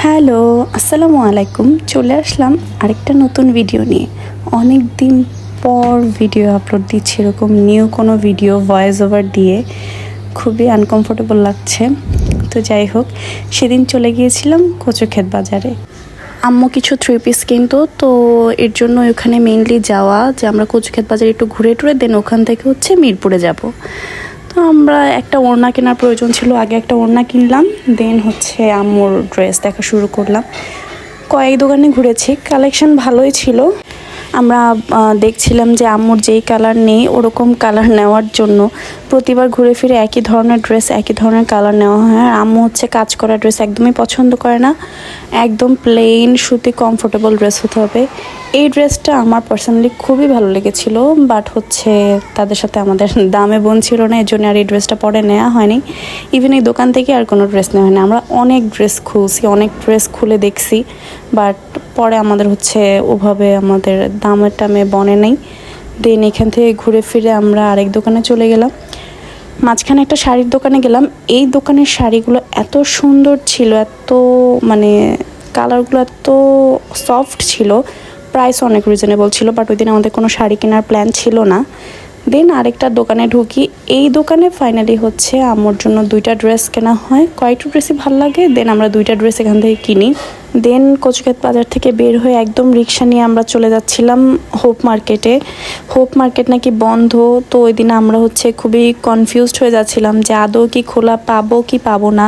Hello, আসসালামু আলাইকুম। চলে আসলাম আরেকটা নতুন ভিডিও নিয়ে। অনেক দিন পর ভিডিও আপলোড দিচ্ছি, এরকম নিউ কোনো ভিডিও ভয়েস ওভার দিয়ে খুবই আনকমফোর্টেবল লাগছে। তো যাই হোক, সেদিন চলে গিয়েছিলাম কচুক্ষেত বাজারে। আম্মু কিছু 3 পিস কিনতো, তো এর জন্য ওখানে মেইনলি যাওয়া যে আমরা কচুক্ষেত বাজারে একটু ঘুরে টুরে দেন ওখান থেকে মিরপুরে যাব। তো আমরা একটা ওড়না কেনার প্রয়োজন ছিল, আগে একটা ওড়না কিনলাম, দেন আম্মুর ড্রেস দেখা শুরু করলাম। কয়েক দোকানে ঘুরেছি, কালেকশন ভালোই ছিল। আমরা দেখছিলাম যে আম্মুর যেই কালার নেই ওরকম কালার নেওয়ার জন্য প্রতিবার ঘুরে ফিরে একই ধরনের ড্রেস একই ধরনের কালার নেওয়া হয়। আর আম্মু কাজ করা ড্রেস একদমই পছন্দ করে না, একদম প্লেন সুতি কমফোর্টেবল ড্রেস হতে হবে। এই ড্রেসটা আমার পার্সোনালি খুবই ভালো লেগেছিল, বাট তাদের সাথে আমাদের দামে বোন ছিল না, এর জন্য আর এই ড্রেসটা পরে নেওয়া হয়নি। ইভেন এই দোকান থেকে আর কোনো ড্রেস নেওয়া হয়নি। আমরা অনেক ড্রেস খুলছি, অনেক ড্রেস খুলে দেখছি, বাট পরে আমাদের ওভাবে আমাদের দামের টামে বনে নেই। দেন এখান থেকে ঘুরে ফিরে আমরা আরেক দোকানে চলে গেলাম। মাঝখানে একটা শাড়ির দোকানে গেলাম। এই দোকানের শাড়িগুলো এত সুন্দর ছিল, এত কালারগুলো এত সফট ছিল, প্রাইস অনেক রিজনেবল ছিল, বাট ওই দিন আমাদের কোনো শাড়ি কেনার প্ল্যান ছিল না। দেন আরেকটা দোকানে ঢুকি। এই দোকানে ফাইনালি আম্মুর জন্য 2টা ড্রেস কেনা হয়। কয়েকটা ড্রেসই ভালো লাগে, দেন আমরা 2টা ড্রেস এখান থেকে কিনি। দেন কচুক্ষেত বাজার থেকে বের হয়ে একদম রিক্সা নিয়ে আমরা চলে যাচ্ছিলাম হোপ মার্কেটে। হোপ মার্কেট নাকি বন্ধ, তো ওই দিন আমরা খুবই কনফিউজড হয়ে যাচ্ছিলাম যে আদৌ কি খোলা পাবো কি পাবো না।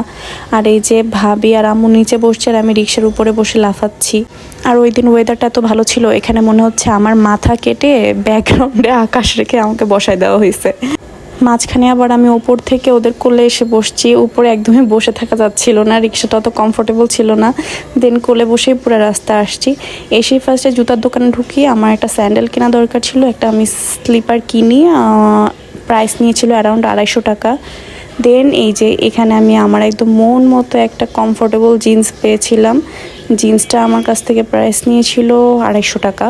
আর এই যে ভাবি আর আম্মু নিচে বসছে আর আমি রিক্সার উপরে বসে লাফাচ্ছি। আর ওই দিন ওয়েদারটা এত ভালো ছিল, এখানে মনে হচ্ছে আমার মাথা কেটে ব্যাকগ্রাউন্ডে আকাশ রেখে আমাকে বসায় দেওয়া হয়েছে। মাঝখানে আবার আমি ওপর থেকে ওদের কোলে এসে বসছি, উপরে একদমই বসে থাকা যাচ্ছিল না, রিক্সাটা অত কমফোর্টেবল ছিল না। দেন কোলে বসেই পুরো রাস্তা আসছি। এসেই ফার্স্টে জুতার দোকানে ঢুকি, আমার একটা স্যান্ডেল কেনা দরকার ছিল, একটা আমি স্লিপার কিনি। প্রাইস নিয়েছিল অ্যারাউন্ড 250 টাকা। দেন এই যে এখানে আমি আমার একদম মন মতো একটা কমফোর্টেবল জিন্স পেয়েছিলাম। জিন্সটা আমার কাছ থেকে প্রাইস নিয়েছিল 250 টাকা।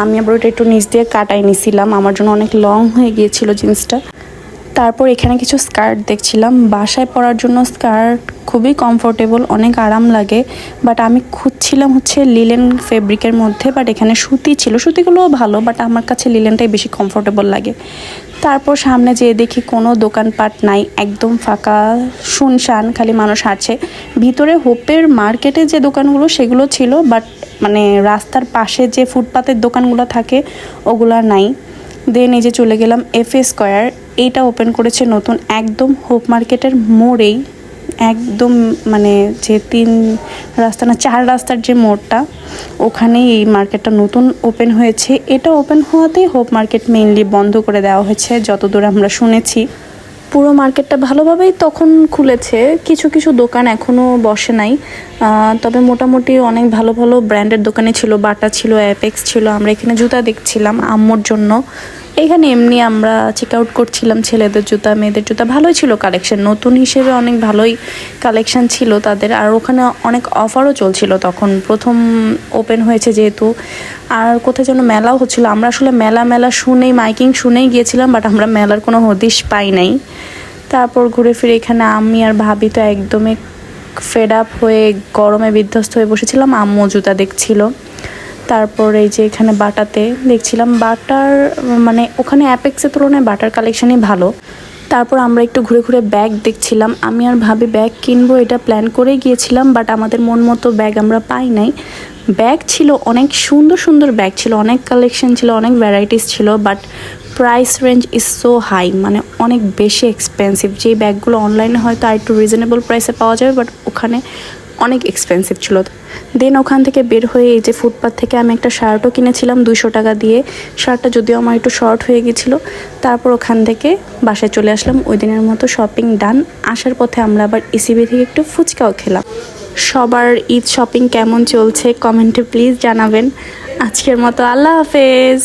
আমি আবার ওটা একটু নিচ দিয়ে কাটাই নিয়েছিলাম, আমার জন্য অনেক লং হয়ে গিয়েছিল জিন্সটা। তারপর এখানে কিছু স্কার্ট দেখছিলাম, বাসায় পরার জন্য স্কার্ট খুবই কমফোর্টেবল, অনেক আরাম লাগে। বাট আমি খুঁজছিলাম লিলেন ফেব্রিকের মধ্যে, বাট এখানে সুতি ছিল, সুতিগুলোও ভালো, বাট আমার কাছে লিলেনটাই বেশি কমফোর্টেবল লাগে। তারপর সামনে যেয়ে দেখি কোনো দোকানপাট নাই, একদম ফাঁকা শুনশান, খালি মানুষ হাঁটছে। ভিতরে হোপের মার্কেটে যে দোকানগুলো সেগুলো ছিল, বাট রাস্তার পাশে যে ফুটপাতের দোকানগুলো থাকে ওগুলো নাই। দেন এই যে চলে গেলাম এফএ স্কোয়ার, এইটা ওপেন করেছে নতুন, একদম হোপ মার্কেটের মোড়েই, একদম যে 3 রাস্তা না 4 রাস্তার যে মোড়টা, ওখানেই এই মার্কেটটা নতুন ওপেন হয়েছে। এটা ওপেন হওয়াতেই হোপ মার্কেট মেইনলি বন্ধ করে দেওয়া হয়েছে যতদূর আমরা শুনেছি। পুরো মার্কেটটা ভালোভাবেই তখন খুলেছে, কিছু কিছু দোকান এখনও বসে নাই, তবে মোটামুটি অনেক ভালো ভালো ব্র্যান্ডের দোকানে ছিল, বাটা ছিল, অ্যাপেক্স ছিল। আমরা এখানে জুতা দেখছিলাম আম্মুর জন্য। এখানে এমনি আমরা চেক আউট করছিলাম ছেলেদের জুতা মেয়েদের জুতা, ভালোই ছিল কালেকশন, নতুন হিসেবে অনেক ভালোই কালেকশন ছিল তাদের। আর ওখানে অনেক অফারও চলছিল, তখন প্রথম ওপেন হয়েছে যেহেতু। আর কোথায় যেন মেলাও হচ্ছিল, আমরা মেলা শুনেই মাইকিং শুনেই গিয়েছিলাম, বাট আমরা মেলার কোনো হদিশ পাই নাই। তারপর ঘুরে ফিরে এখানে আমি আর ভাবি তো একদমই ফেড আপ হয়ে গরমে বিধ্বস্ত হয়ে বসেছিলাম, আম্মু জুতা দেখছিল। তারপর এই যে এখানে বাটাতে দেখছিলাম, বাটার ওখানে অ্যাপেক্সের তুলনায় বাটার কালেকশনই ভালো। তারপর আমরা একটু ঘুরে ঘুরে ব্যাগ দেখছিলাম, আমি আর ভাবি ব্যাগ কিনবো এটা প্ল্যান করেই গিয়েছিলাম, বাট আমাদের মন মতো ব্যাগ আমরা পাই নাই। ব্যাগ ছিল অনেক সুন্দর সুন্দর ব্যাগ ছিল, অনেক কালেকশন ছিল, অনেক ভ্যারাইটিস ছিল, but price range is so high, অনেক বেশি এক্সপেন্সিভ। যেই ব্যাগগুলো অনলাইনে হয়তো আর একটু রিজনেবল প্রাইসে পাওয়া যাবে, বাট ওখানে অনেক এক্সপেন্সিভ ছিল। দেন ওখান থেকে বের হয়ে এই যে ফুটপাথ থেকে আমি একটা শার্টও কিনেছিলাম 200 টাকা দিয়ে। শার্টটা যদিও আমার একটু শর্ট হয়ে গেছিলো। তারপর ওখান থেকে বাসায় চলে আসলাম, ওই দিনের মতো শপিং ডান। আসার পথে আমরা আবার ইসিবি থেকে একটু ফুচকাও খেলাম। সবার ঈদ শপিং কেমন চলছে কমেন্টে প্লিজ জানাবেন। আজকের মতো আল্লাহ হাফেজ।